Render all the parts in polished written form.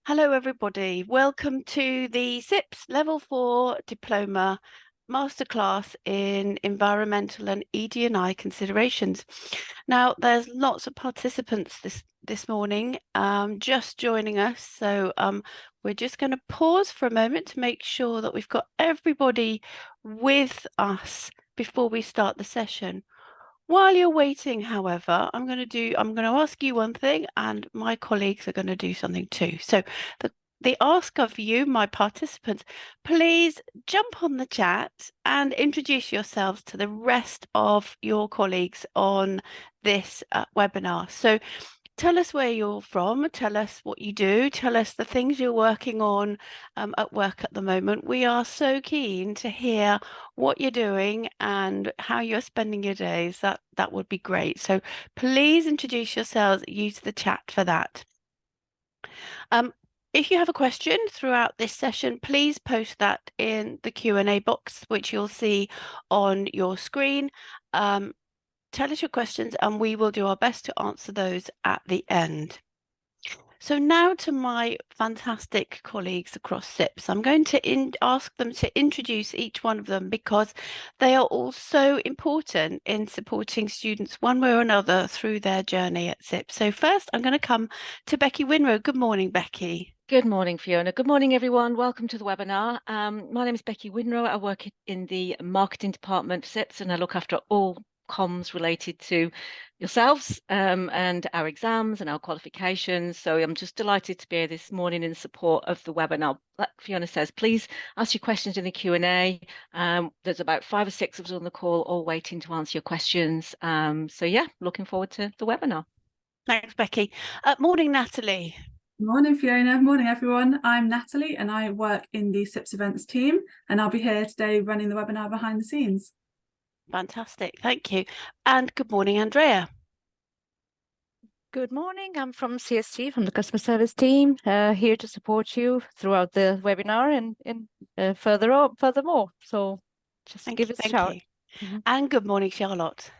Hello, everybody. Welcome to the CIPS Level 4 Diploma Masterclass in Environmental and ED&I Considerations. Now, there's lots of participants this morning just joining us. So we're just going to pause for a moment to make sure that we've got everybody with us before we start the session. While you're waiting, however, I'm going to ask you one thing, and my colleagues are going to do something too. So the ask of you, my participants, please jump on the chat and introduce yourselves to the rest of your colleagues on this webinar. So tell us where you're from, tell us what you do, tell us the things you're working on at work at the moment. We are so keen to hear what you're doing and how you're spending your days. That would be great. So please introduce yourselves, use the chat for that. If you have a question throughout this session, please post that in the Q&A box, which you'll see on your screen. Tell us your questions and we will do our best to answer those at the end. So now to my fantastic colleagues across CIPS. I'm going to ask them to introduce each one of them because they are all so important in supporting students one way or another through their journey at CIPS. So first, I'm going to come to Becky Winrow. Good morning, Becky. Good morning, Fiona. Good morning, everyone. Welcome to the webinar. My name is Becky Winrow. I work in the marketing department for CIPS, and I look after all comms related to yourselves and our exams and our qualifications. So I'm just delighted to be here this morning in support of the webinar. Like Fiona says, please ask your questions in the Q&A. There's about 5 or 6 of us on the call, all waiting to answer your questions. So yeah, looking forward to the webinar. Thanks, Becky. Morning, Natalie. Morning, Fiona. Morning, everyone. I'm Natalie and I work in the CIPS events team, and I'll be here today running the webinar behind the scenes. Fantastic. Thank you. And good morning, Andrea. Good morning. I'm from CSG, from the customer service team, here to support you throughout the webinar and furthermore. So just give us a shout. And good morning, Charlotte.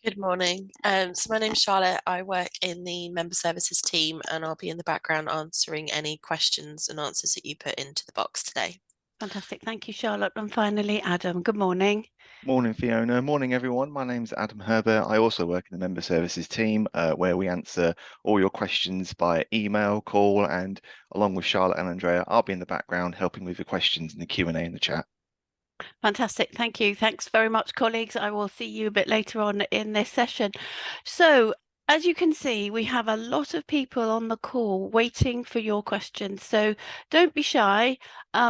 Good morning. So my name's Charlotte. I work in the member services team and I'll be in the background answering any questions and answers that you put into the box today. Fantastic. Thank you, Charlotte. And finally, Adam. Good morning. Morning, Fiona. Morning, everyone. My name's Adam Herbert. I also work in the member services team where we answer all your questions by email, call, and along with Charlotte and Andrea, I'll be in the background helping with the questions in the Q&A in the chat. Fantastic. Thank you. Thanks very much, colleagues. I will see you a bit later on in this session. So as you can see, we have a lot of people on the call waiting for your questions. So don't be shy.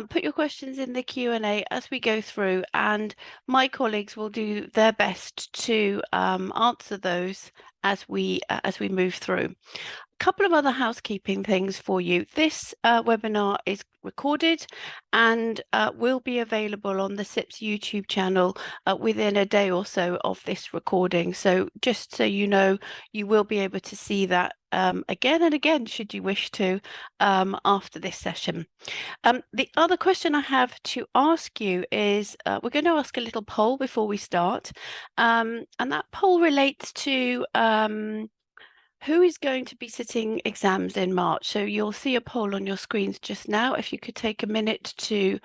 Put your questions in the Q&A as we go through, and my colleagues will do their best to answer those as we move through. A couple of other housekeeping things for you. This webinar is recorded and will be available on the CIPS YouTube channel within a day or so of this recording. So just so you know, you will be able to see that again and again, should you wish to, after this session. The other question I have to ask you is, we're going to ask a little poll before we start, and that poll relates to who is going to be sitting exams in March. So you'll see a poll on your screens just now. If you could take a minute to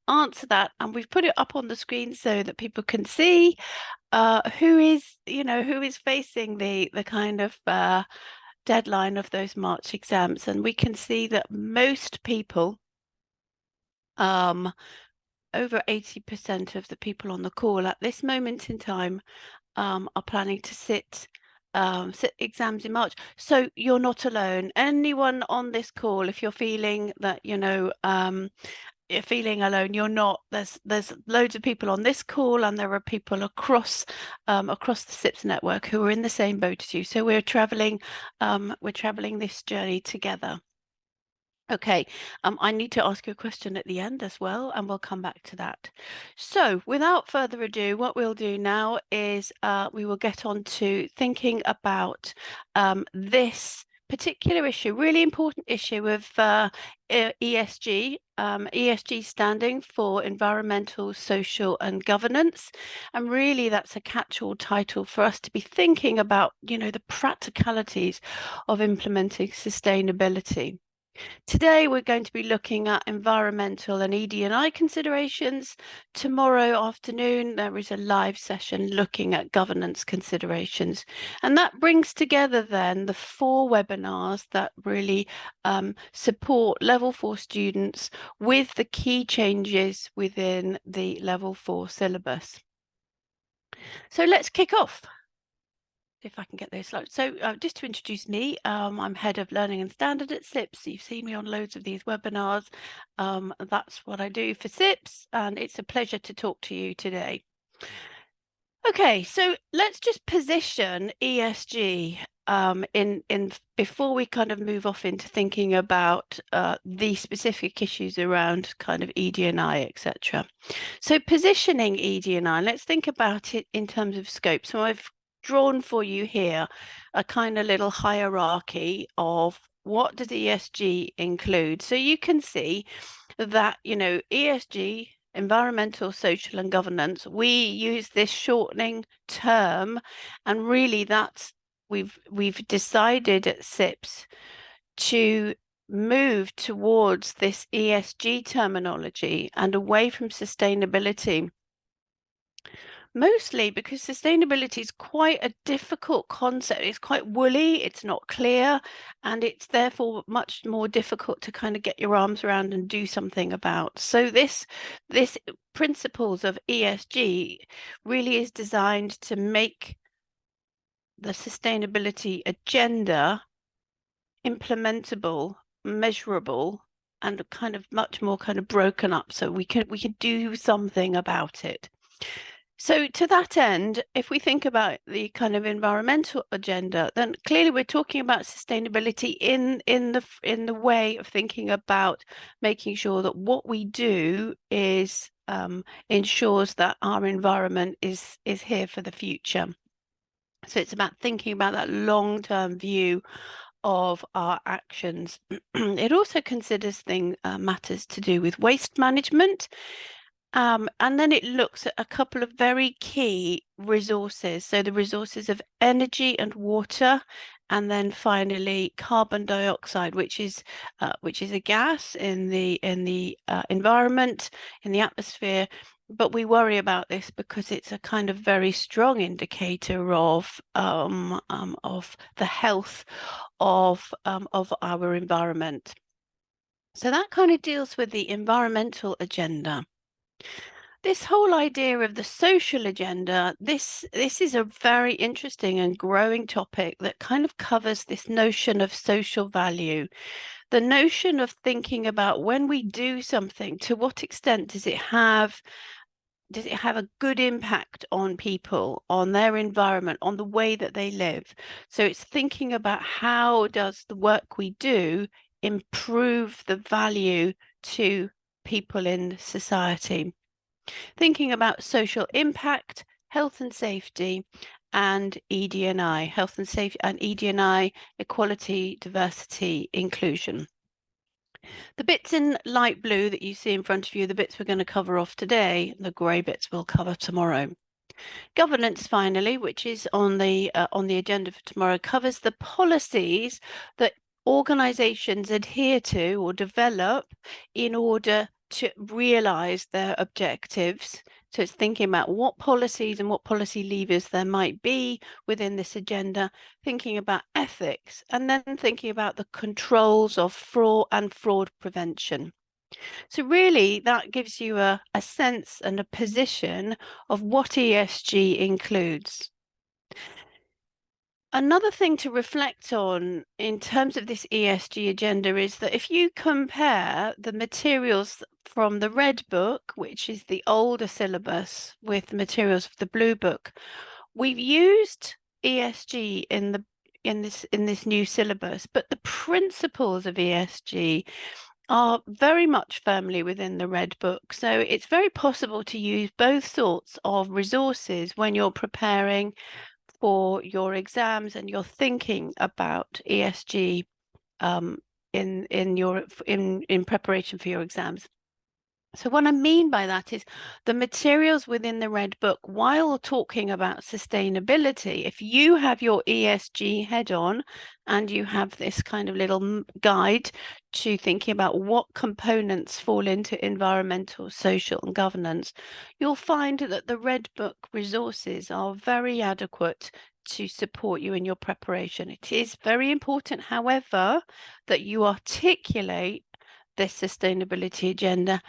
answer that, and we've put it up on the screen so that people can see who is facing the kind of deadline of those March exams. And we can see that most people, over 80% of the people on the call at this moment in time are planning to sit exams in March. So you're not alone. Anyone on this call, if you're feeling that you're feeling alone, you're not. There's loads of people on this call, and there are people across the CIPS network who are in the same boat as you. So we're traveling this journey together. Okay, I need to ask you a question at the end as well, and we'll come back to that. So without further ado, what we'll do now is we will get on to thinking about this particular issue, really important issue of ESG, ESG standing for environmental, social and governance. And really that's a catch-all title for us to be thinking about, the practicalities of implementing sustainability. Today, we're going to be looking at environmental and ED&I considerations. Tomorrow afternoon, there is a live session looking at governance considerations. And that brings together then the 4 webinars that really support Level 4 students with the key changes within the Level 4 syllabus. So let's kick off. If I can get those slides. So just to introduce me, I'm Head of Learning and Standard at CIPS. You've seen me on loads of these webinars. That's what I do for CIPS, and it's a pleasure to talk to you today. Okay, so let's just position ESG in before we kind of move off into thinking about the specific issues around kind of ED&I, etc. So positioning ED&I, let's think about it in terms of scope. So I've drawn for you here a kind of little hierarchy of what does ESG include. So you can see that, you know, ESG, environmental, social and governance, we use this shortening term, and really that's we've decided at CIPS to move towards this ESG terminology and away from sustainability. Mostly because sustainability is quite a difficult concept. It's quite woolly, it's not clear, and it's therefore much more difficult to kind of get your arms around and do something about. So this principles of ESG really is designed to make the sustainability agenda implementable, measurable, and kind of much more kind of broken up, so we can do something about it. So to that end, if we think about the kind of environmental agenda, then clearly we're talking about sustainability in the way of thinking about making sure that what we do is ensures that our environment is here for the future. So it's about thinking about that long-term view of our actions. It also considers matters to do with waste management. And then it looks at a couple of very key resources. So the resources of energy and water, and then finally carbon dioxide, which is a gas in the environment, in the atmosphere. But we worry about this because it's a kind of very strong indicator of the health of our environment. So that kind of deals with the environmental agenda. This whole idea of the social agenda, this is a very interesting and growing topic that kind of covers this notion of social value. The notion of thinking about when we do something, to what extent does it have a good impact on people, on their environment, on the way that they live? So it's thinking about how does the work we do improve the value to people in society. Thinking about social impact, health and safety, and ED&I, health and safety and ED&I, equality, diversity, inclusion. The bits in light blue that you see in front of you, the bits we're going to cover off today, the grey bits we'll cover tomorrow. Governance, finally, which is on the agenda for tomorrow, covers the policies that organizations adhere to or develop in order to realize their objectives. So it's thinking about what policies and what policy levers there might be within this agenda, thinking about ethics, and then thinking about the controls of fraud prevention. So really that gives you a sense and a position of what ESG includes. Another thing to reflect on in terms of this ESG agenda is that if you compare the materials from the Red Book, which is the older syllabus, with the materials of the Blue Book, we've used ESG in this new syllabus, but the principles of ESG are very much firmly within the Red Book. So it's very possible to use both sorts of resources when you're preparing for your exams and you're thinking about ESG in preparation for your exams. So what I mean by that is the materials within the Red Book, while talking about sustainability, if you have your ESG head on and you have this kind of little guide to thinking about what components fall into environmental, social and governance, you'll find that the Red Book resources are very adequate to support you in your preparation. It is very important, however, that you articulate this sustainability agenda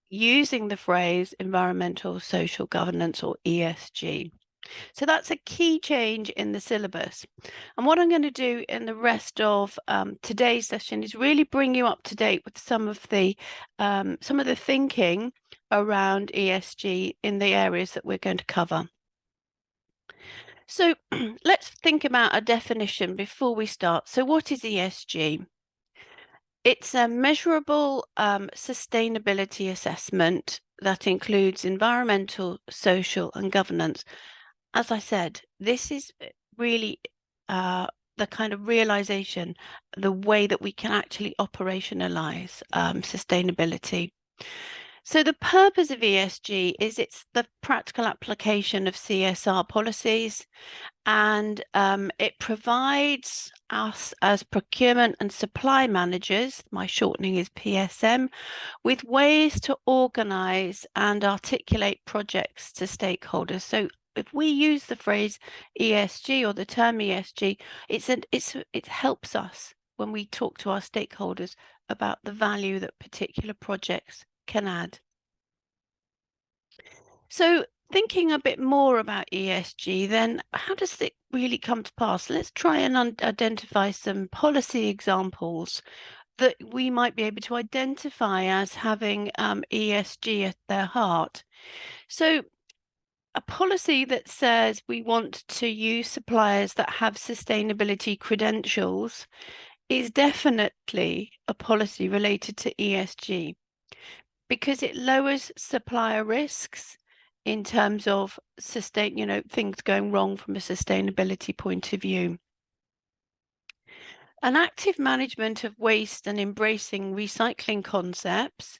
using the phrase environmental, social governance, or ESG. So that's a key change in the syllabus. And what I'm going to do in the rest of today's session is really bring you up to date with some of the thinking around ESG in the areas that we're going to cover. So let's think about a definition before we start. So what is ESG? It's a measurable sustainability assessment that includes environmental, social and governance. As I said, this is really the kind of realization, the way that we can actually operationalize sustainability. So the purpose of ESG is it's the practical application of CSR policies, and it provides us as procurement and supply managers, my shortening is PSM, with ways to organize and articulate projects to stakeholders. So if we use the phrase ESG or the term ESG, it helps us when we talk to our stakeholders about the value that particular projects can add. So thinking a bit more about ESG, then how does it really come to pass? Let's try and identify some policy examples that we might be able to identify as having ESG at their heart. So a policy that says we want to use suppliers that have sustainability credentials is definitely a policy related to ESG, because it lowers supplier risks in terms of things going wrong from a sustainability point of view. An active management of waste and embracing recycling concepts,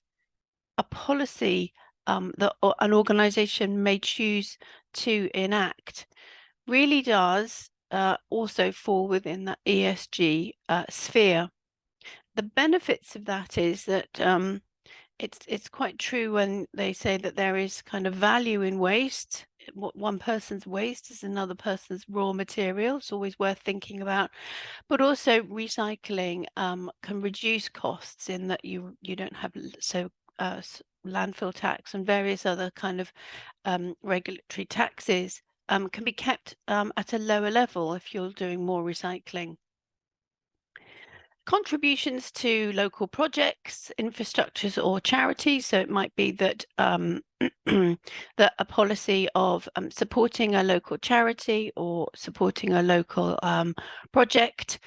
a policy that an organization may choose to enact, really does also fall within the ESG sphere. The benefits of that is that it's quite true when they say that there is kind of value in waste. What one person's waste is another person's raw material. It's always worth thinking about. But also recycling can reduce costs in that you don't have landfill tax and various other kind of regulatory taxes can be kept at a lower level if you're doing more recycling. Contributions to local projects, infrastructures or charities. So it might be that that a policy of supporting a local charity or supporting a local project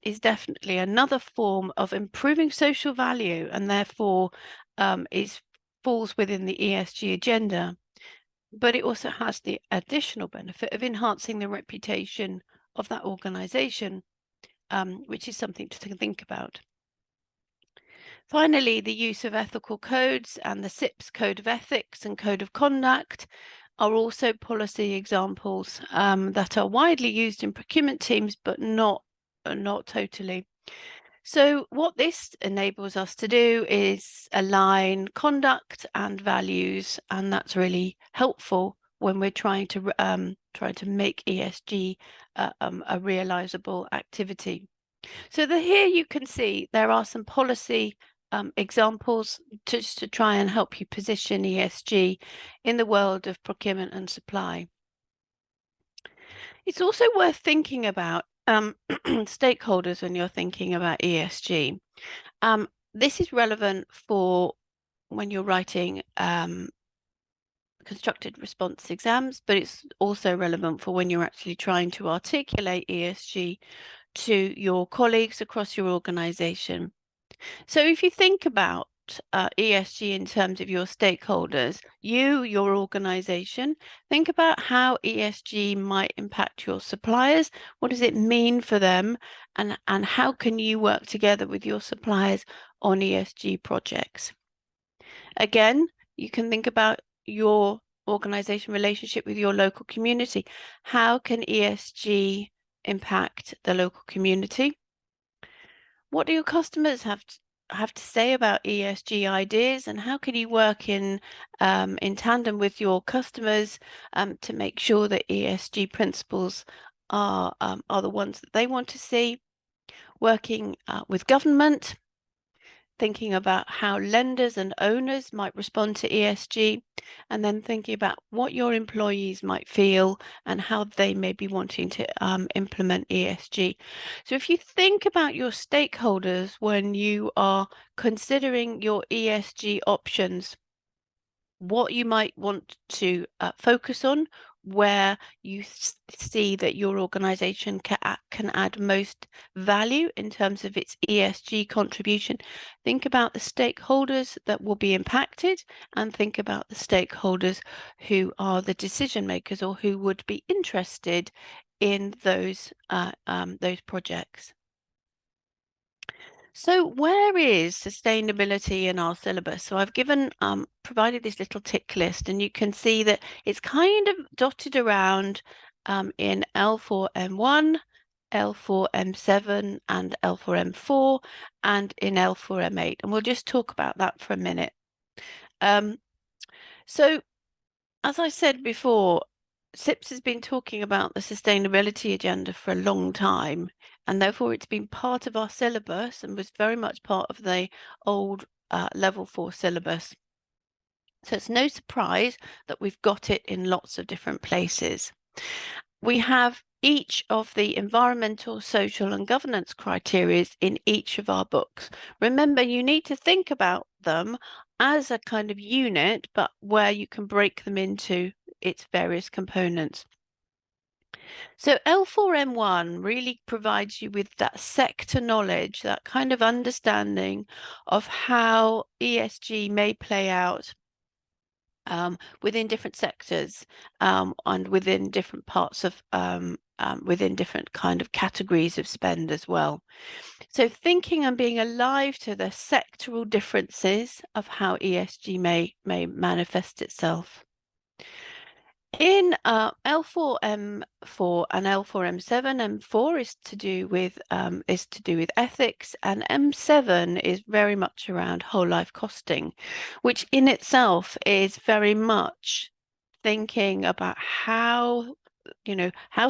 is definitely another form of improving social value, and therefore falls within the ESG agenda. But it also has the additional benefit of enhancing the reputation of that organization, which is something to think about. Finally, the use of ethical codes and the CIPS Code of Ethics and Code of Conduct are also policy examples that are widely used in procurement teams, but not totally. So what this enables us to do is align conduct and values, and that's really helpful when we're trying to make ESG a realizable activity. So here you can see there are some policy examples just to try and help you position ESG in the world of procurement and supply. It's also worth thinking about stakeholders when you're thinking about ESG. This is relevant for when you're writing constructed response exams, but it's also relevant for when you're actually trying to articulate ESG to your colleagues across your organization. So if you think about ESG in terms of your stakeholders, your organization, think about how ESG might impact your suppliers. What does it mean for them? And how can you work together with your suppliers on ESG projects? Again, you can think about your organization relationship with your local community. How can ESG impact the local community? What do your customers have to say about ESG ideas, and how can you work in tandem with your customers to make sure that ESG principles are the ones that they want to see? Working with government, thinking about how lenders and owners might respond to ESG, and then thinking about what your employees might feel and how they may be wanting to implement ESG. So if you think about your stakeholders when you are considering your ESG options, what you might want to focus on, where you see that your organization can add most value in terms of its ESG contribution. Think about the stakeholders that will be impacted, and think about the stakeholders who are the decision makers or who would be interested in those projects. So where is sustainability in our syllabus? So I've provided this little tick list, and you can see that it's kind of dotted around in L4M1, L4M7 and L4M4, and in L4M8. And we'll just talk about that for a minute. So as I said before, CIPS has been talking about the sustainability agenda for a long time, and therefore it's been part of our syllabus and was very much part of the old level 4 syllabus. So it's no surprise that we've got it in lots of different places. We have each of the environmental, social and governance criteria in each of our books. Remember, you need to think about them as a kind of unit, but where you can break them into its various components. So L4M1 really provides you with that sector knowledge, that kind of understanding of how ESG may play out within different sectors and within different parts of within different kind of categories of spend as well. So thinking and being alive to the sectoral differences of how ESG may manifest itself. In L4M4 and L4M7, M4 is to do with ethics, and M7 is very much around whole life costing, which in itself is very much thinking about how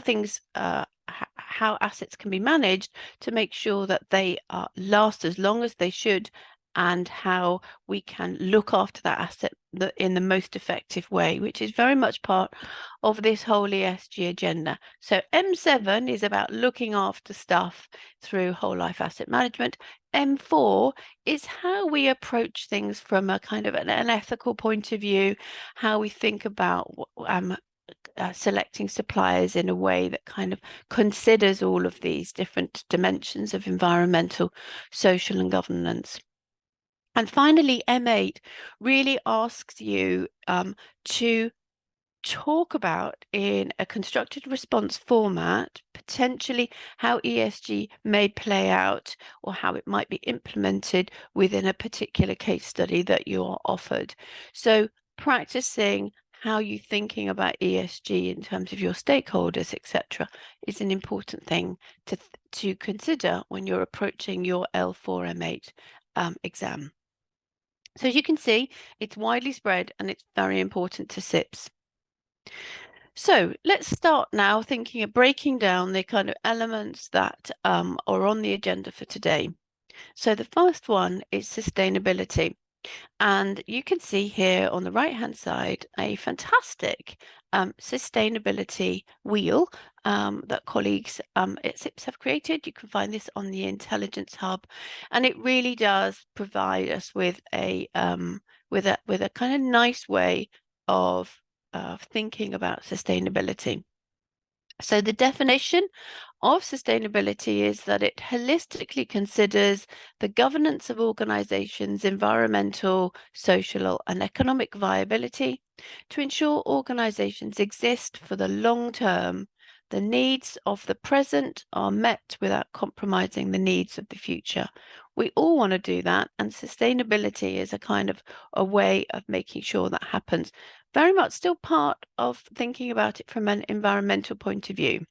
things how assets can be managed to make sure that they last as long as they should, and how we can look after that asset in the most effective way, which is very much part of this whole ESG agenda. So M7 is about looking after stuff through whole life asset management. M4 is how we approach things from a kind of an ethical point of view, how we think about selecting suppliers in a way that kind of considers all of these different dimensions of environmental, social and governance. And finally, M8 really asks you to talk about, in a constructed response format, potentially how ESG may play out or how it might be implemented within a particular case study that you're offered. So practicing how you're thinking about ESG in terms of your stakeholders, etc., is an important thing to consider when you're approaching your L4M8 exam. So as you can see, it's widely spread and it's very important to CIPS. So let's start now thinking of breaking down the kind of elements that are on the agenda for today. So the first one is sustainability. And you can see here on the right-hand side a fantastic sustainability wheel that colleagues at CIPS have created. You can find this on the Intelligence Hub, and it really does provide us with a kind of nice way of thinking about sustainability. So the definition of sustainability is that it holistically considers the governance of organizations' environmental, social, and economic viability to ensure organizations exist for the long term The needs of the present are met without compromising the needs of the future. We all want to do that, and sustainability is a kind of a way of making sure that happens. Very much still part of thinking about it from an environmental point of view.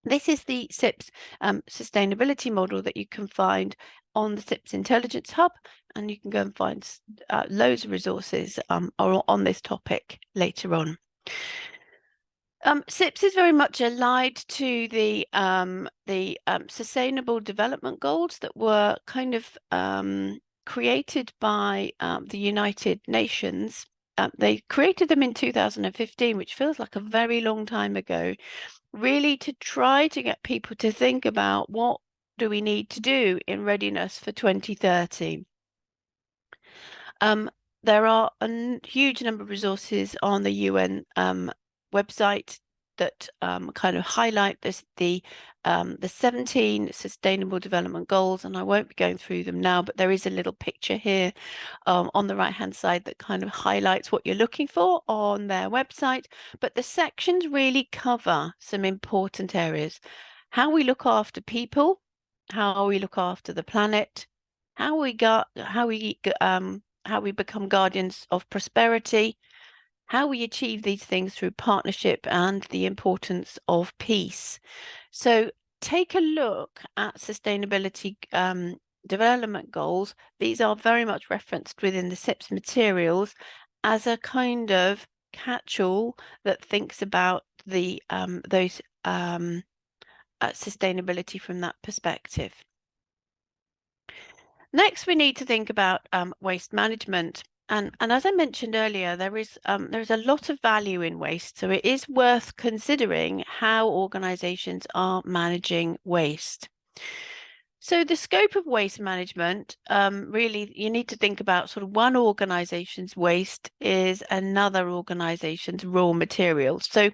This is the CIPS sustainability model that you can find on the CIPS Intelligence Hub, and you can go and find loads of resources on this topic later on. CIPS is very much allied to the Sustainable Development Goals that were kind of created by the United Nations. They created them in 2015, which feels like a very long time ago, really to try to get people to think about what do we need to do in readiness for 2030. There are a huge number of resources on the UN website that kind of highlight the 17 Sustainable Development Goals, and I won't be going through them now, but there is a little picture here on the right-hand side that kind of highlights what you're looking for on their website. But the sections really cover some important areas: how we look after people, how we look after the planet, how we become guardians of prosperity, how we achieve these things through partnership, and the importance of peace. So take a look at sustainability development goals. These are very much referenced within the CIPS materials as a kind of catch-all that thinks about the sustainability from that perspective. Next, we need to think about waste management. And as I mentioned earlier, there is a lot of value in waste. So it is worth considering how organizations are managing waste. So the scope of waste management, really, you need to think about sort of one organization's waste is another organization's raw material. So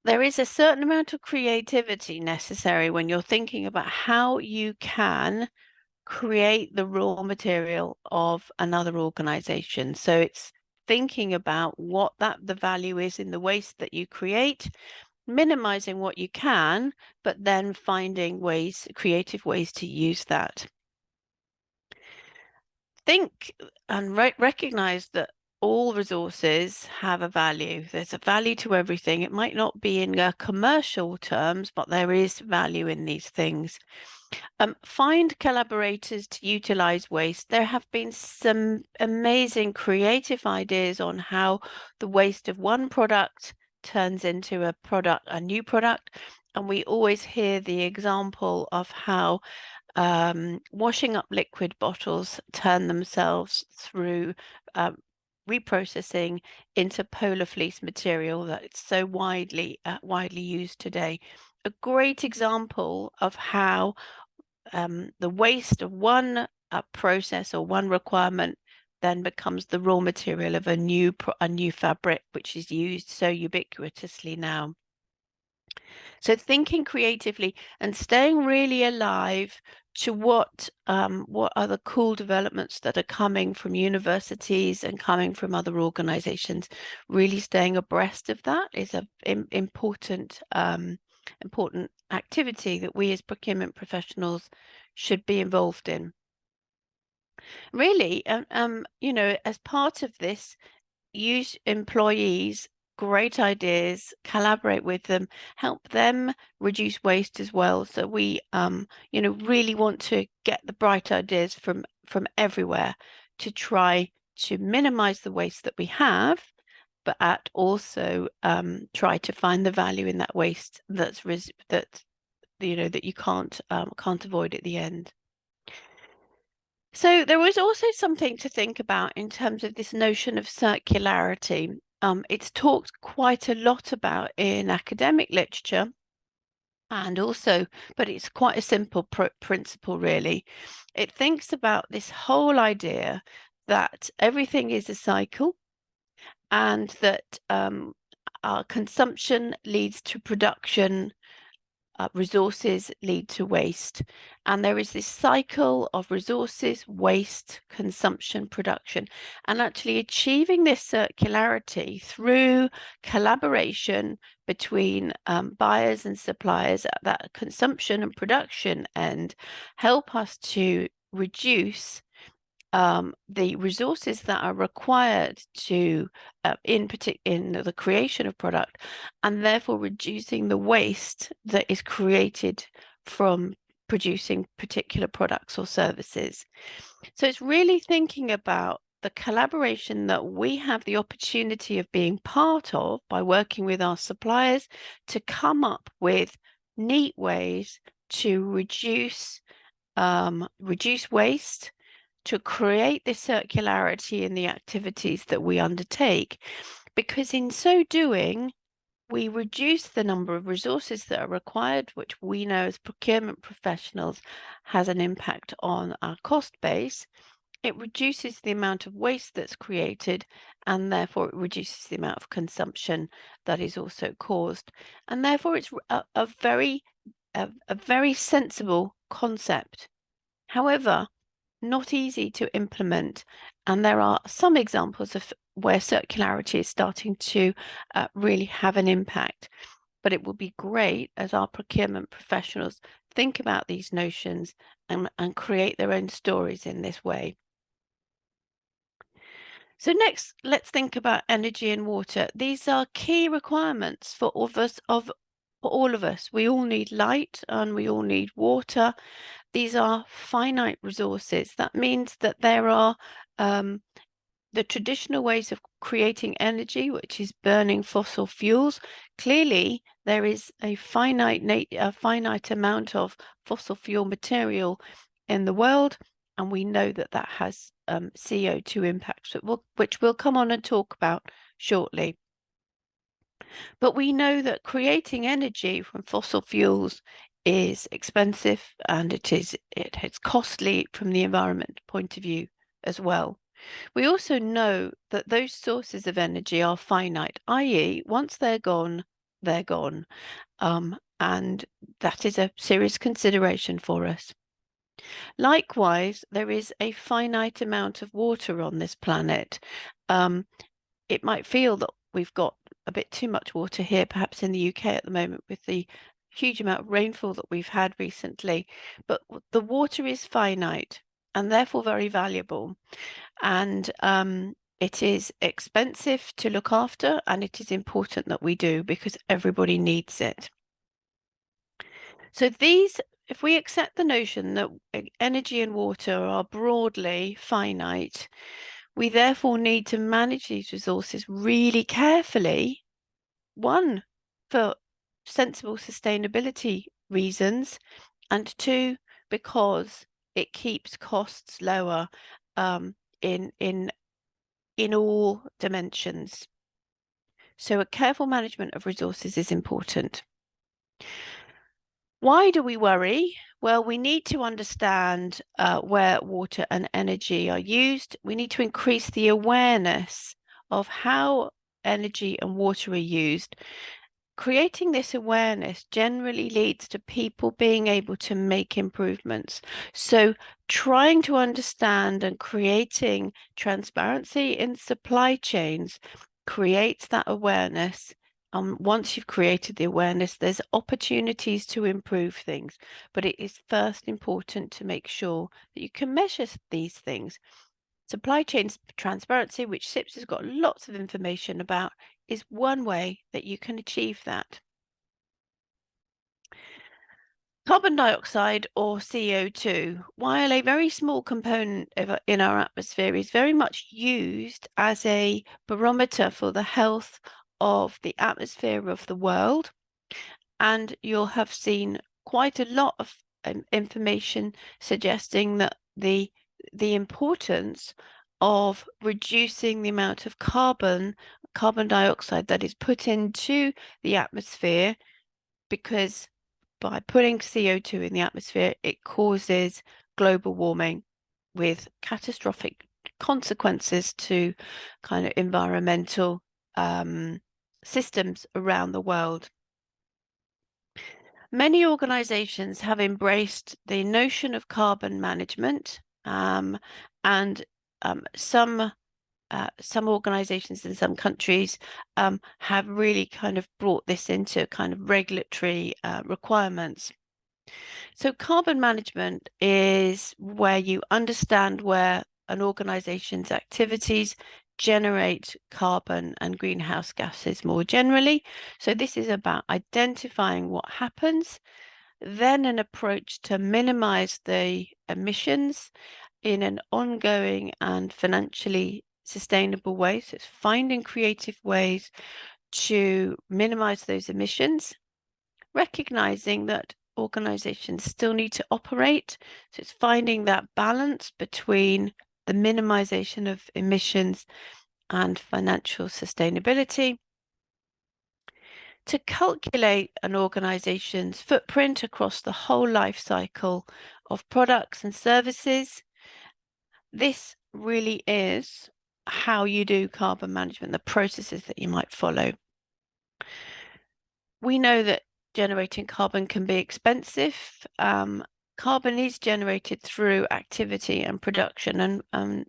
there is a certain amount of creativity necessary when you're thinking about how you can create the raw material of another organization. So it's thinking about what the value is in the waste that you create, minimizing what you can, but then finding creative ways to use that. Think and recognize that all resources have a value. There's a value to everything. It might not be in commercial terms, but there is value in these things. Find collaborators to utilize waste. There have been some amazing creative ideas on how the waste of one product turns into a new product. And we always hear the example of how washing up liquid bottles turn themselves through reprocessing into polar fleece material that it's so widely used today. A great example of how the waste of one process or one requirement then becomes the raw material of a new fabric, which is used so ubiquitously now. So thinking creatively and staying really alive to what are the cool developments that are coming from universities and coming from other organizations. Really staying abreast of that is an important activity that we as procurement professionals should be involved in. Really, as part of this, use employees, great ideas, collaborate with them, help them reduce waste as well. So we, really want to get the bright ideas from everywhere to try to minimize the waste that we have, but also try to find the value in that waste that you can't avoid at the end. So there was also something to think about in terms of this notion of circularity. It's talked quite a lot about in academic literature, and also, but it's quite a simple principle, really. It thinks about this whole idea that everything is a cycle, and that our consumption leads to production, resources lead to waste. And there is this cycle of resources, waste, consumption, production. And actually achieving this circularity through collaboration between buyers and suppliers at that consumption and production end help us to reduce the resources that are required to in the creation of product, and therefore reducing the waste that is created from producing particular products or services. So it's really thinking about the collaboration that we have the opportunity of being part of by working with our suppliers to come up with neat ways to reduce waste, to create this circularity in the activities that we undertake, because in so doing, we reduce the number of resources that are required, which we know as procurement professionals has an impact on our cost base. It reduces the amount of waste that's created, and therefore it reduces the amount of consumption that is also caused. And therefore it's a very sensible concept. However, not easy to implement, and there are some examples of where circularity is starting to really have an impact. But it will be great as our procurement professionals think about these notions and create their own stories in this way. So next, let's think about energy and water. These are key requirements for all of us. We all need light and we all need water. These are finite resources. That means that there are the traditional ways of creating energy, which is burning fossil fuels. Clearly, there is a finite amount of fossil fuel material in the world, and we know that that has CO2 impacts, which we'll come on and talk about shortly. But we know that creating energy from fossil fuels is expensive, and it's costly from the environment point of view as well. We also know that those sources of energy are finite, i.e., once they're gone, they're gone. And that is a serious consideration for us. Likewise, there is a finite amount of water on this planet. It might feel that we've got a bit too much water here, perhaps in the UK at the moment, with the huge amount of rainfall that we've had recently. But the water is finite and therefore very valuable. And it is expensive to look after, and it is important that we do because everybody needs it. So if we accept the notion that energy and water are broadly finite, we therefore need to manage these resources really carefully. One, for sensible sustainability reasons, and two, because it keeps costs lower in all dimensions. So a careful management of resources is important. Why do we worry? Well, we need to understand where water and energy are used. We need to increase the awareness of how energy and water are used. Creating this awareness generally leads to people being able to make improvements. So trying to understand and creating transparency in supply chains creates that awareness. Once you've created the awareness, there's opportunities to improve things, but it is first important to make sure that you can measure these things. Supply chain transparency, which CIPS has got lots of information about, is one way that you can achieve that. Carbon dioxide, or CO2, while a very small component in our atmosphere, is very much used as a barometer for the health of the atmosphere of the world. And you'll have seen quite a lot of information suggesting that the importance of reducing the amount of carbon dioxide that is put into the atmosphere, because by putting CO2 in the atmosphere, it causes global warming with catastrophic consequences to kind of environmental systems around the world. Many organizations have embraced the notion of carbon management, and some organizations in some countries have really kind of brought this into kind of regulatory requirements. So carbon management is where you understand where an organization's activities generate carbon and greenhouse gases more generally. So this is about identifying what happens, then an approach to minimize the emissions in an ongoing and financially sustainable way. So it's finding creative ways to minimize those emissions, recognizing that organizations still need to operate. So it's finding that balance between the minimization of emissions and financial sustainability. To calculate an organization's footprint across the whole life cycle of products and services, this really is how you do carbon management, the processes that you might follow. We know that generating carbon can be expensive. Carbon is generated through activity and production, and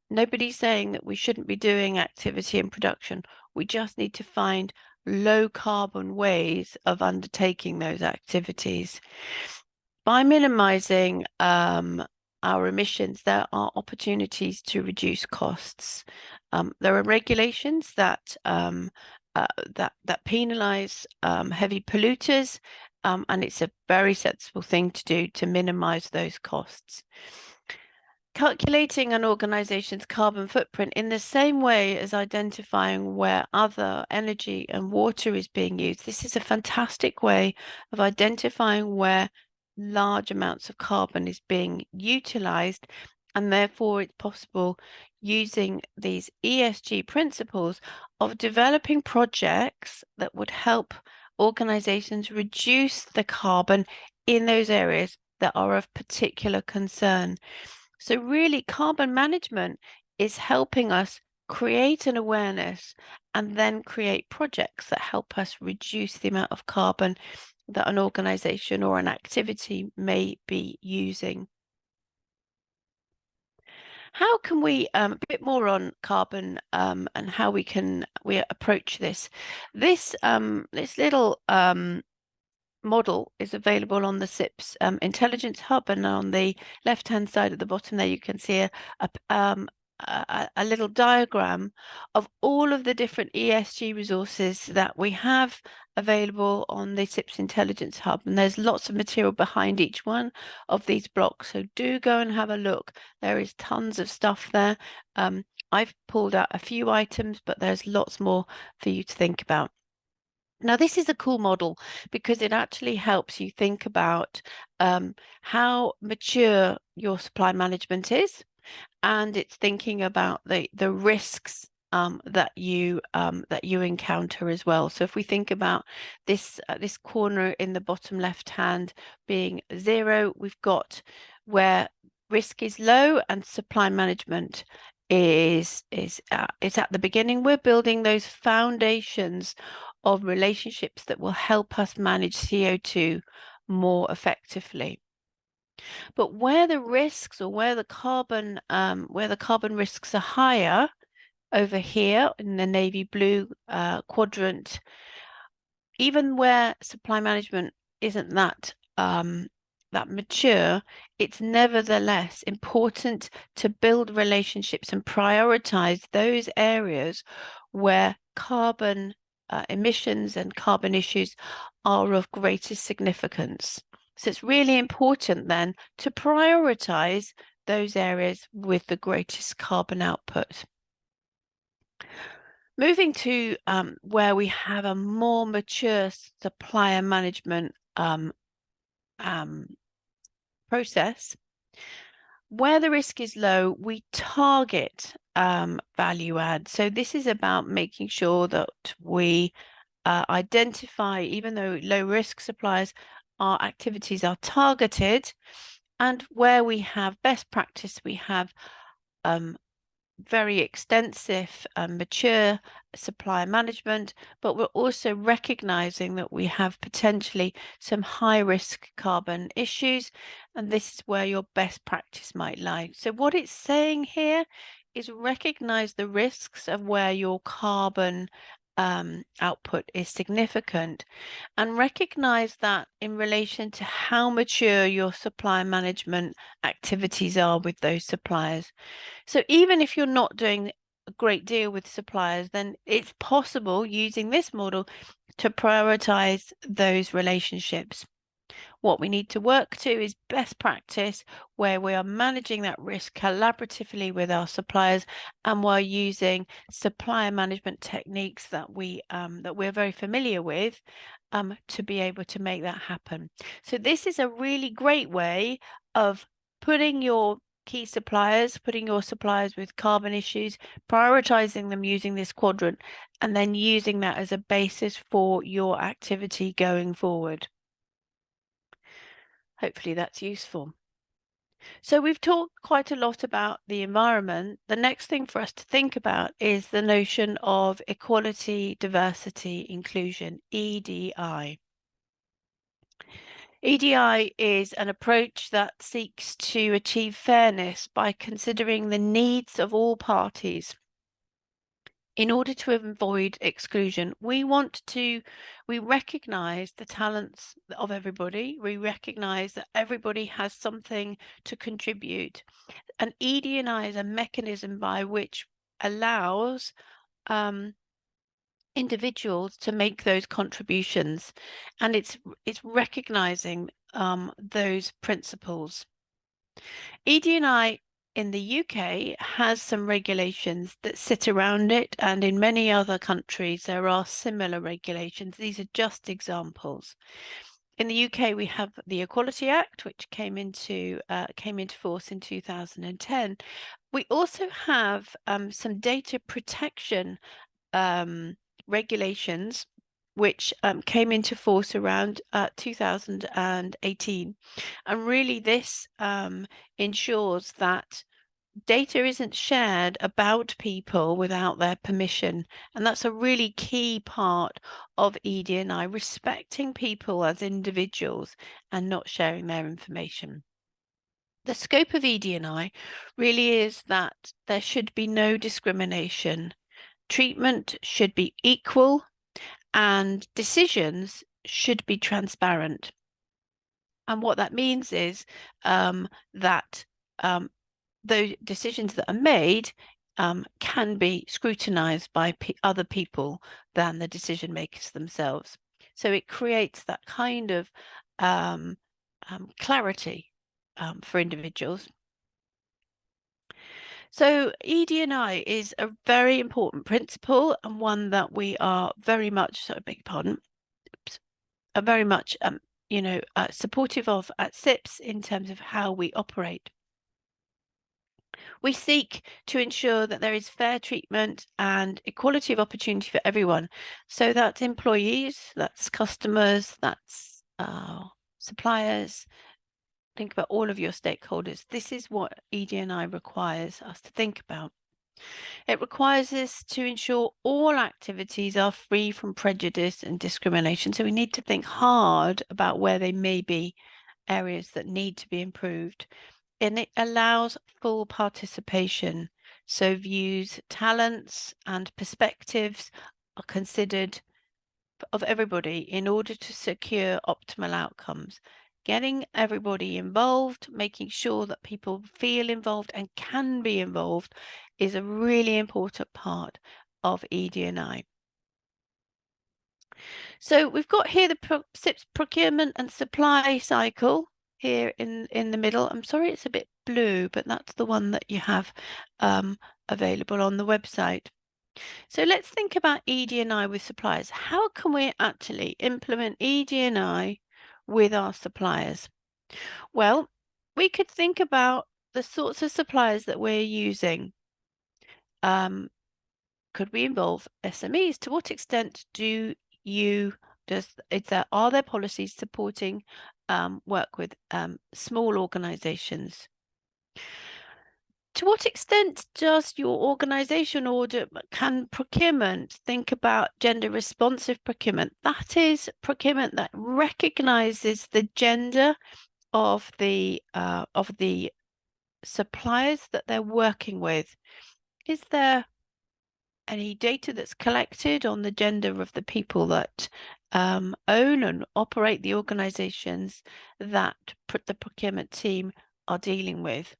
nobody's saying that we shouldn't be doing activity and production. We just need to find low carbon ways of undertaking those activities. By minimizing our emissions, there are opportunities to reduce costs. There are regulations that that penalize heavy polluters, and it's a very sensible thing to do to minimize those costs. Calculating an organization's carbon footprint in the same way as identifying where other energy and water is being used. This is a fantastic way of identifying where large amounts of carbon is being utilized, and therefore it's possible, using these ESG principles, of developing projects that would help organizations reduce the carbon in those areas that are of particular concern. So really, carbon management is helping us create an awareness and then create projects that help us reduce the amount of carbon that an organization or an activity may be using. How can we a bit more on carbon and how we approach this? This little model is available on the CIPS Intelligence Hub, and on the left-hand side at the bottom there you can see a little diagram of all of the different ESG resources that we have available on the CIPS Intelligence Hub, and there's lots of material behind each one of these blocks, so do go and have a look. There is tons of stuff there. I've pulled out a few items, but there's lots more for you to think about. Now, this is a cool model because it actually helps you think about how mature your supply management is, and it's thinking about the risks that you encounter as well. So if we think about this this corner in the bottom left hand being 0, we've got where risk is low and supply management is at the beginning. We're building those foundations of relationships that will help us manage CO2 more effectively. But where the risks, or where the carbon risks are higher, over here in the navy blue quadrant, even where supply management isn't that mature, it's nevertheless important to build relationships and prioritize those areas where carbon emissions and carbon issues are of greatest significance. So it's really important then to prioritize those areas with the greatest carbon output. Moving to where we have a more mature supplier management process, where the risk is low, we target value add. So this is about making sure that we identify, even though low risk suppliers, our activities are targeted, and where we have best practice, we have very extensive and mature supplier management, but we're also recognizing that we have potentially some high risk carbon issues, and this is where your best practice might lie. So what it's saying here is recognize the risks of where your carbon output is significant, and recognize that in relation to how mature your supplier management activities are with those suppliers. So even if you're not doing a great deal with suppliers, then it's possible using this model to prioritize those relationships. What we need to work to is best practice, where we are managing that risk collaboratively with our suppliers, and while using supplier management techniques that we're very familiar with, to be able to make that happen. So this is a really great way of putting your key suppliers, putting your suppliers with carbon issues, prioritizing them using this quadrant, and then using that as a basis for your activity going forward. Hopefully that's useful. So we've talked quite a lot about the environment. The next thing for us to think about is the notion of equality, diversity, inclusion, EDI. EDI is an approach that seeks to achieve fairness by considering the needs of all parties in order to avoid exclusion. We recognize the talents of everybody. We recognize that everybody has something to contribute. And ED&I is a mechanism by which allows individuals to make those contributions, and it's recognizing those principles. ED&I in the UK has some regulations that sit around it, and in many other countries there are similar regulations. These are just examples. In the UK, we have the Equality Act, which came into force in 2010. We also have some data protection regulations, which came into force around 2018. And really this ensures that data isn't shared about people without their permission. And that's a really key part of ED&I, respecting people as individuals and not sharing their information. The scope of ED&I really is that there should be no discrimination. Treatment should be equal, and decisions should be transparent. And what that means is that those decisions that are made can be scrutinized by other people than the decision makers themselves. So it creates that kind of clarity for individuals. So ED&I is a very important principle, and one that we are very much, sorry, beg your pardon, are very much supportive of at CIPS in terms of how we operate. We seek to ensure that there is fair treatment and equality of opportunity for everyone. So that's employees, that's customers, that's suppliers. Think about all of your stakeholders. This is what ED&I requires us to think about. It requires us to ensure all activities are free from prejudice and discrimination. So we need to think hard about where they may be areas that need to be improved. And it allows full participation. So views, talents, and perspectives are considered of everybody in order to secure optimal outcomes. Getting everybody involved, making sure that people feel involved and can be involved, is a really important part of ED&I. So we've got here the CIPS procurement and supply cycle here in the middle. I'm sorry it's a bit blue, but that's the one that you have available on the website. So let's think about ED&I with suppliers. How can we actually implement ED&I with our suppliers? Well, we could think about the sorts of suppliers that we're using. Could we involve SMEs? To what extent are there policies supporting work with small organizations? To what extent does your organization can procurement think about gender responsive procurement? That is procurement that recognizes the gender of the suppliers that they're working with. Is there any data that's collected on the gender of the people that own and operate the organizations that the procurement team are dealing with?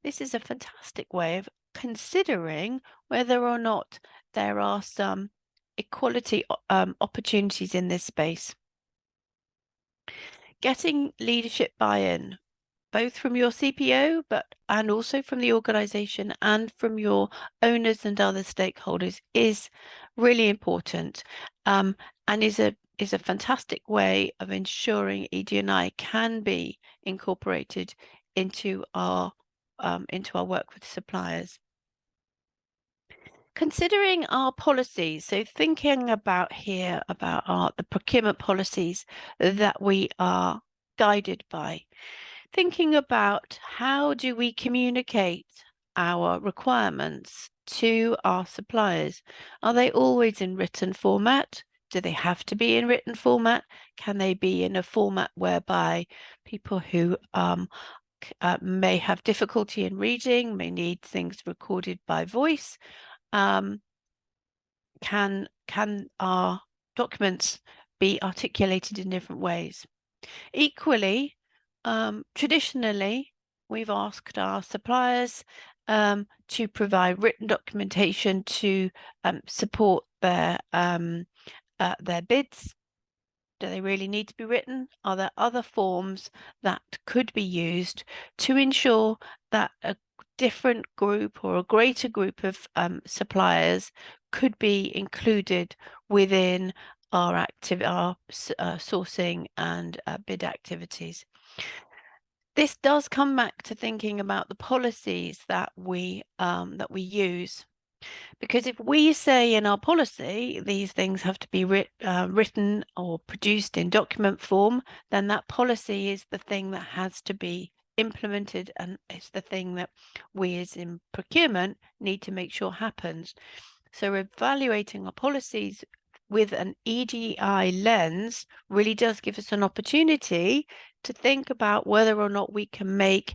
This is a fantastic way of considering whether or not there are some equality opportunities in this space. Getting leadership buy-in, both from your CPO, and also from the organization and from your owners and other stakeholders, is really important, and is a fantastic way of ensuring ED&I can be incorporated into our work with suppliers. Considering our policies, so thinking about here about the procurement policies that we are guided by, thinking about how do we communicate our requirements to our suppliers? Are they always in written format? Do they have to be in written format? Can they be in a format whereby people who may have difficulty in reading, may need things recorded by voice? Can our documents be articulated in different ways? Equally, traditionally, we've asked our suppliers to provide written documentation to support their bids. Do they really need to be written? Are there other forms that could be used to ensure that a different group or a greater group of suppliers could be included within our sourcing and bid activities? This does come back to thinking about the policies that we use. Because if we say in our policy these things have to be written or produced in document form, then that policy is the thing that has to be implemented, and it's the thing that we as in procurement need to make sure happens. So evaluating our policies with an EDI lens really does give us an opportunity to think about whether or not we can make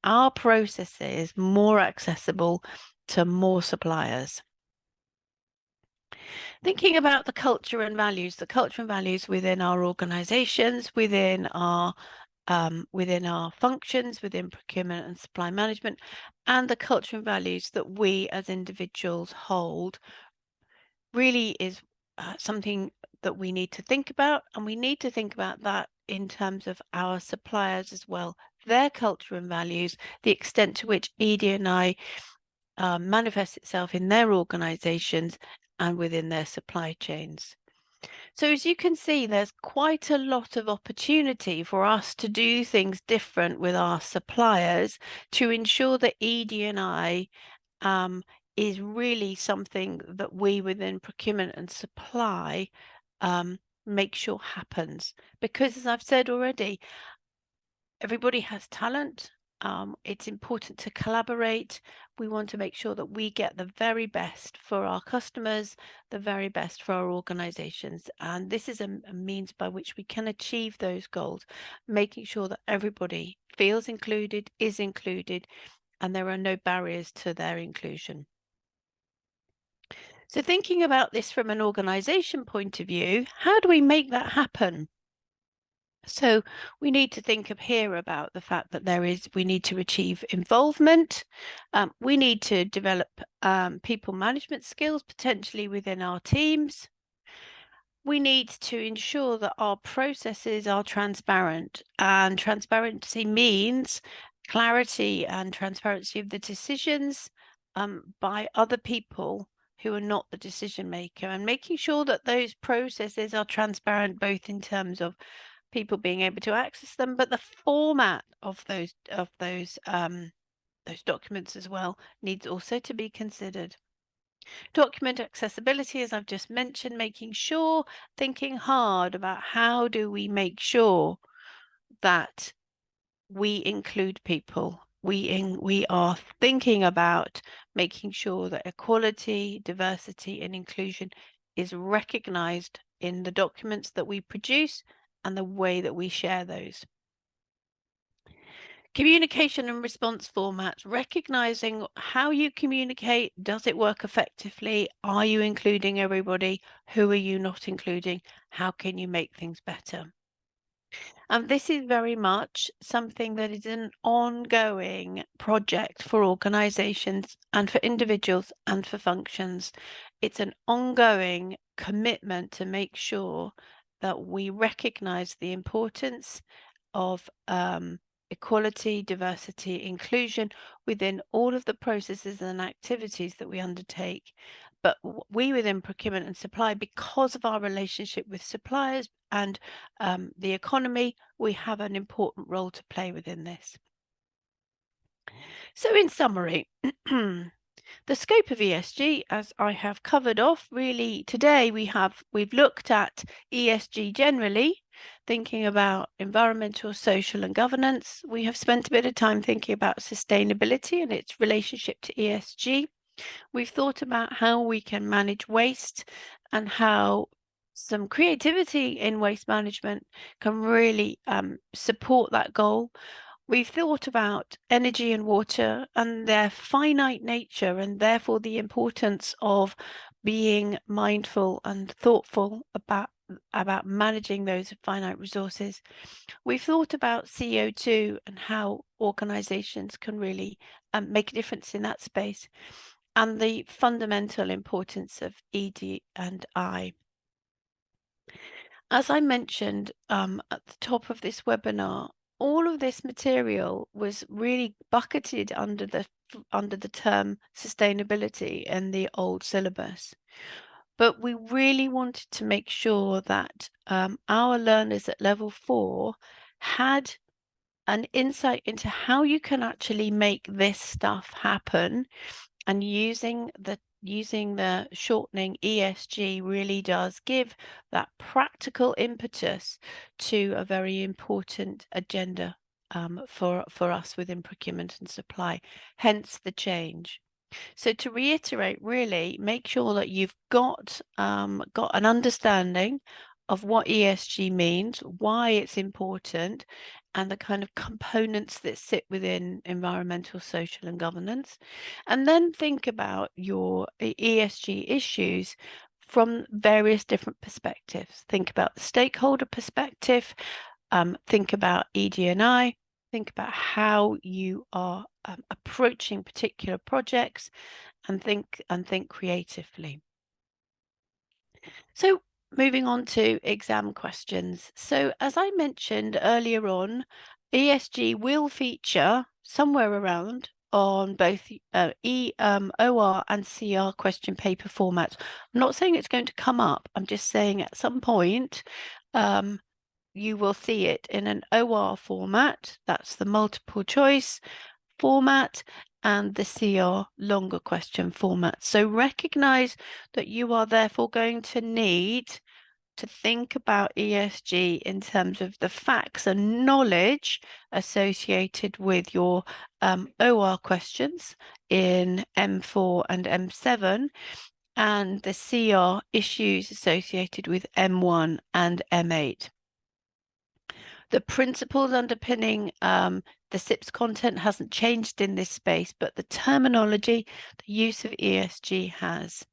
our processes more accessible to more suppliers. Thinking about the culture and values within our organizations, within our functions, within procurement and supply management, and the culture and values that we as individuals hold, really is something that we need to think about, and we need to think about that in terms of our suppliers as well, their culture and values, the extent to which ED&I manifests itself in their organizations and within their supply chains. So as you can see, there's quite a lot of opportunity for us to do things different with our suppliers to ensure that ED&I is really something that we within procurement and supply make sure happens. Because as I've said already, everybody has talent. It's important to collaborate. We want to make sure that we get the very best for our customers, the very best for our organizations. And this is a means by which we can achieve those goals, making sure that everybody feels included, is included, and there are no barriers to their inclusion. So thinking about this from an organization point of view, how do we make that happen? So we need to think here about the fact that we need to achieve involvement. We need to develop people management skills potentially within our teams. We need to ensure that our processes are transparent, and transparency means clarity and transparency of the decisions by other people who are not the decision maker, and making sure that those processes are transparent both in terms of people being able to access them, but the format of those documents as well needs also to be considered. Document accessibility, as I've just mentioned, thinking hard about how do we make sure that we include people we are thinking about making sure that equality, diversity, and inclusion is recognised in the documents that we produce and the way that we share those. Communication and response formats, recognizing how you communicate. Does it work effectively? Are you including everybody? Who are you not including? How can you make things better? And this is very much something that is an ongoing project for organizations and for individuals and for functions. It's an ongoing commitment to make sure that we recognize the importance of equality, diversity, inclusion within all of the processes and activities that we undertake. But we within procurement and supply, because of our relationship with suppliers and the economy, we have an important role to play within this. So in summary, the scope of ESG, as I have covered off, really today we've looked at ESG generally, thinking about environmental, social and governance. We have spent a bit of time thinking about sustainability and its relationship to ESG. We've thought about how we can manage waste and how some creativity in waste management can really support that goal. We've thought about energy and water and their finite nature, and therefore the importance of being mindful and thoughtful about managing those finite resources. We've thought about CO2 and how organizations can really make a difference in that space, and the fundamental importance of ED and I. As I mentioned at the top of this webinar, all of this material was really bucketed under the term sustainability in the old syllabus. But we really wanted to make sure that our learners at level 4 had an insight into how you can actually make this stuff happen, and using the shortening ESG really does give that practical impetus to a very important agenda for us within procurement and supply, hence the change. So to reiterate, really make sure that you've got an understanding of what ESG means, why it's important, and the kind of components that sit within environmental, social and governance. And then think about your ESG issues from various different perspectives. Think about the stakeholder perspective, think about ED&I, think about how you are approaching particular projects, and think creatively. So moving on to exam questions. So as I mentioned earlier on, ESG will feature somewhere around on both OR and CR question paper formats. I'm not saying it's going to come up. I'm just saying at some point you will see it in an OR format. That's the multiple choice format, and the CR longer question format. So recognize that you are therefore going to need to think about ESG in terms of the facts and knowledge associated with your OR questions in M4 and M7, and the CR issues associated with M1 and M8. The principles underpinning the CIPS content hasn't changed in this space, but the terminology, the use of ESG has.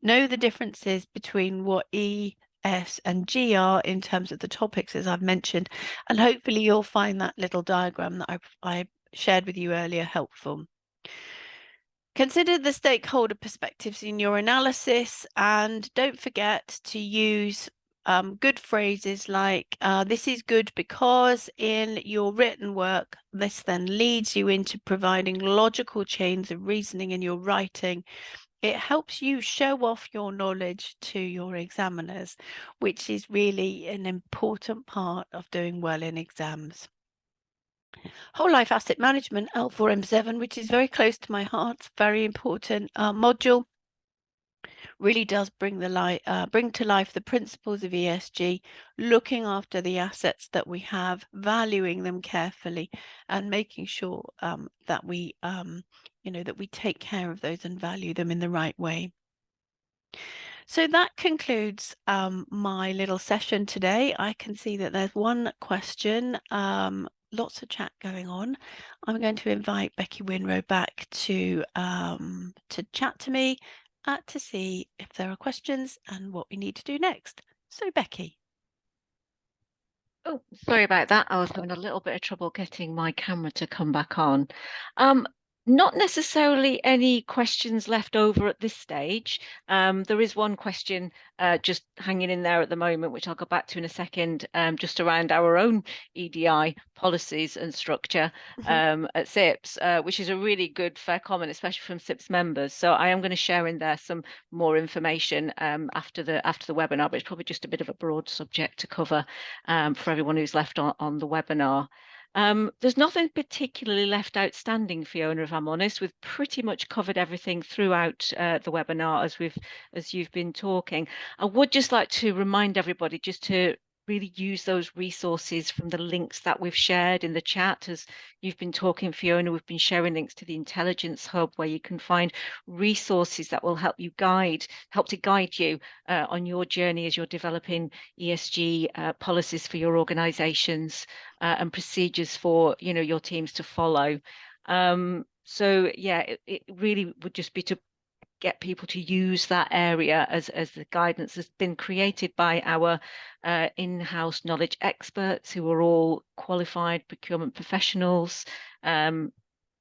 Know the differences between what E, S and G are in terms of the topics, as I've mentioned, and hopefully you'll find that little diagram that I shared with you earlier helpful. Consider the stakeholder perspectives in your analysis, and don't forget to use good phrases like this is good because in your written work. This then leads you into providing logical chains of reasoning in your writing. It helps you show off your knowledge to your examiners, which is really an important part of doing well in exams. Whole life asset management, L4M7, which is very close to my heart, very important module. really does bring to life the principles of ESG, looking after the assets that we have, valuing them carefully, and making sure that we that we take care of those and value them in the right way. So that concludes my little session today. I can see that there's one question, lots of chat going on. I'm going to invite Becky Winrow back to chat to me to see if there are questions and what we need to do next. So Becky. Oh, sorry about that. I was having a little bit of trouble getting my camera to come back on. Not necessarily any questions left over at this stage. There is one question just hanging in there at the moment, which I'll go back to in a second, just around our own EDI policies and structure at CIPS, which is a really good, fair comment, especially from CIPS members. So I am going to share in there some more information after the webinar, but it's probably just a bit of a broad subject to cover for everyone who's left on the webinar. There's nothing particularly left outstanding, Fiona, if I'm honest. We've pretty much covered everything throughout the webinar as you've been talking. I would just like to remind everybody just to really use those resources from the links that we've shared in the chat. As you've been talking, Fiona, we've been sharing links to the Intelligence Hub, where you can find resources that will help to guide you on your journey as you're developing ESG policies for your organizations and procedures for your teams to follow. So yeah, it really would just be to get people to use that area as the guidance has been created by our in-house knowledge experts, who are all qualified procurement professionals. I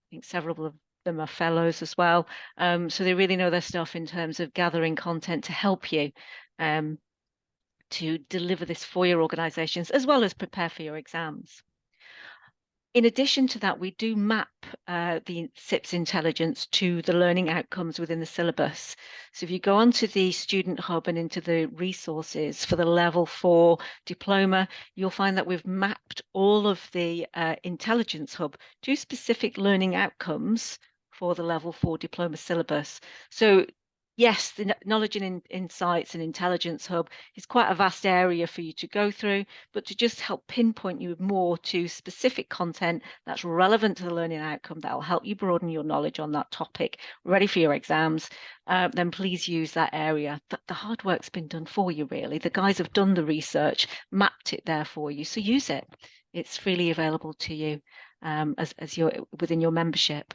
think several of them are fellows as well. So they really know their stuff in terms of gathering content to help you to deliver this for your organizations, as well as prepare for your exams. In addition to that, we do map the CIPS intelligence to the learning outcomes within the syllabus. So if you go onto the Student Hub and into the resources for the Level 4 diploma, you'll find that we've mapped all of the Intelligence Hub to specific learning outcomes for the Level 4 diploma syllabus. So yes, the Knowledge and Insights and Intelligence Hub is quite a vast area for you to go through, but to just help pinpoint you more to specific content that's relevant to the learning outcome, that will help you broaden your knowledge on that topic, ready for your exams, then please use that area. The hard work's been done for you, really. The guys have done the research, mapped it there for you, so use it. It's freely available to you as you're within your membership.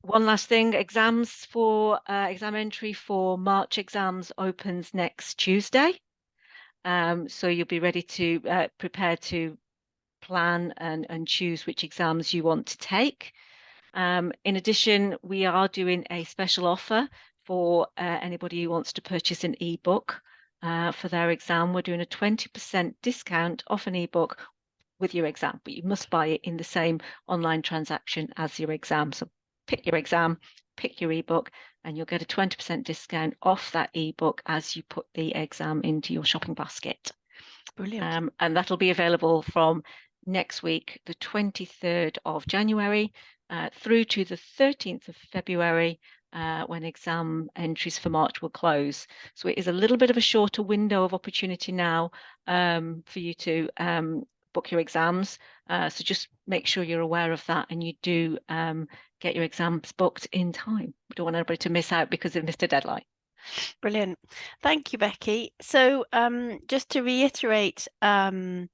One last thing, exams for exam entry for March exams opens next Tuesday. So you'll be ready to prepare to plan and choose which exams you want to take. In addition, we are doing a special offer for anybody who wants to purchase an ebook for their exam. We're doing a 20% discount off an ebook with your exam, but you must buy it in the same online transaction as your exam. So pick your exam, pick your ebook, and you'll get a 20% discount off that ebook as you put the exam into your shopping basket. Brilliant. And that'll be available from next week, the 23rd of January, through to the 13th of February, when exam entries for March will close. So it is a little bit of a shorter window of opportunity now for you to book your exams. So just make sure you're aware of that, and you do get your exams booked in time. We don't want anybody to miss out because they've missed a deadline. Brilliant. Thank you, Becky. So just to reiterate, there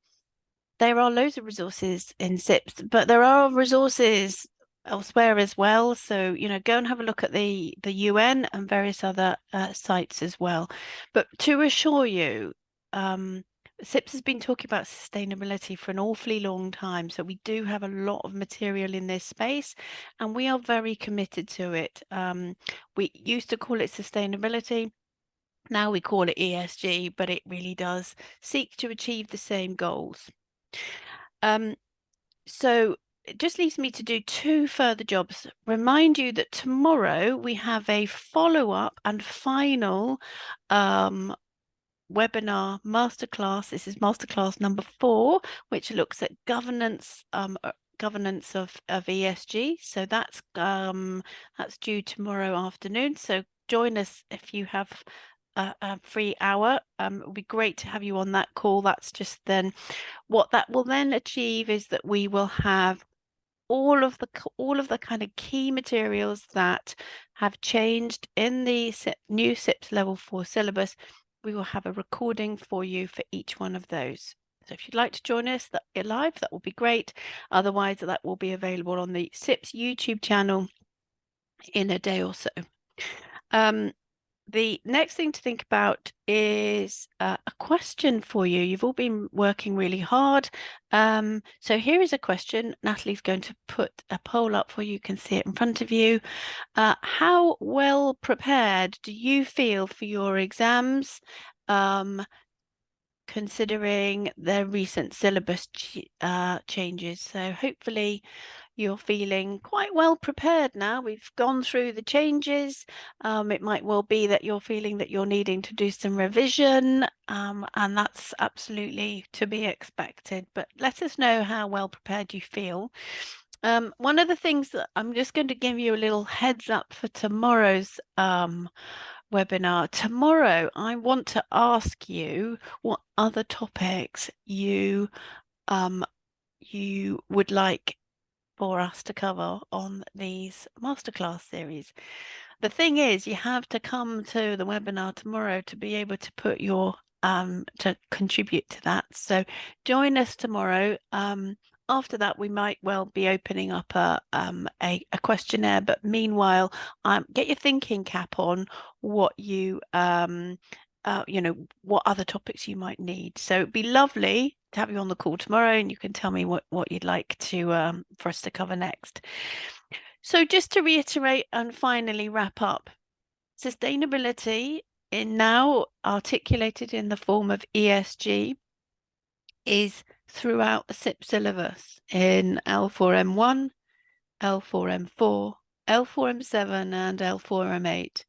are loads of resources in CIPS, but there are resources elsewhere as well. So, go and have a look at the UN and various other sites as well. But to assure you, CIPS has been talking about sustainability for an awfully long time. So we do have a lot of material in this space, and we are very committed to it. We used to call it sustainability. Now we call it ESG, but it really does seek to achieve the same goals. So it just leaves me to do two further jobs. Remind you that tomorrow we have a follow-up and final webinar masterclass. This is masterclass number 4, which looks at governance of ESG. So that's due tomorrow afternoon. So join us if you have a free hour. It would be great to have you on that call. That's just then what that will then achieve is that we will have all of the kind of key materials that have changed in the new CIPS level 4 syllabus. We will have a recording for you for each one of those. So if you'd like to join us live, that will be great. Otherwise, that will be available on the CIPS YouTube channel in a day or so. The next thing to think about is a question for you. You've all been working really hard. So here is a question. Natalie's going to put a poll up for you. You can see it in front of you. How well prepared do you feel for your exams, considering the recent syllabus changes? So hopefully you're feeling quite well prepared now. We've gone through the changes. It might well be that you're feeling that you're needing to do some revision, and that's absolutely to be expected. But let us know how well prepared you feel. One of the things that I'm just going to give you a little heads up for tomorrow's webinar. Tomorrow, I want to ask you what other topics you would like for us to cover on these masterclass series. The thing is, you have to come to the webinar tomorrow to be able to put your to contribute to that. So join us tomorrow. After that, we might well be opening up a questionnaire, but meanwhile, get your thinking cap on what you what other topics you might need. So it'd be lovely to have you on the call tomorrow, and you can tell me what you'd like to for us to cover next. So just to reiterate and finally wrap up, sustainability now articulated in the form of ESG is throughout the CIPS syllabus in L4M1, L4M4, L4M7 and L4M8.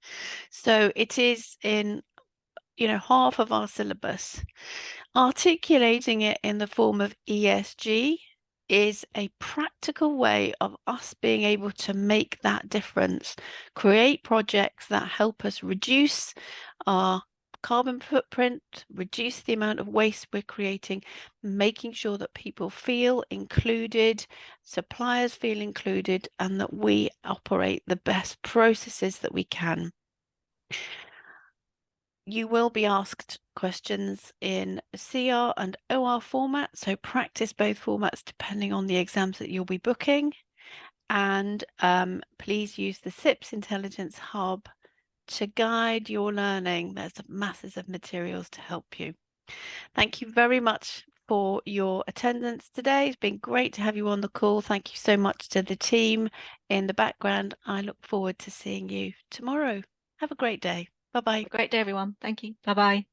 So it is in half of our syllabus. Articulating it in the form of ESG is a practical way of us being able to make that difference, create projects that help us reduce our carbon footprint, reduce the amount of waste we're creating, making sure that people feel included, suppliers feel included, and that we operate the best processes that we can. You will be asked questions in CR and OR format, so practice both formats depending on the exams that you'll be booking. And please use the CIPS Intelligence Hub to guide your learning. There's masses of materials to help you. Thank you very much for your attendance today. It's been great to have you on the call. Thank you so much to the team in the background. I look forward to seeing you tomorrow. Have a great day. Bye-bye. Great day, everyone. Thank you. Bye-bye.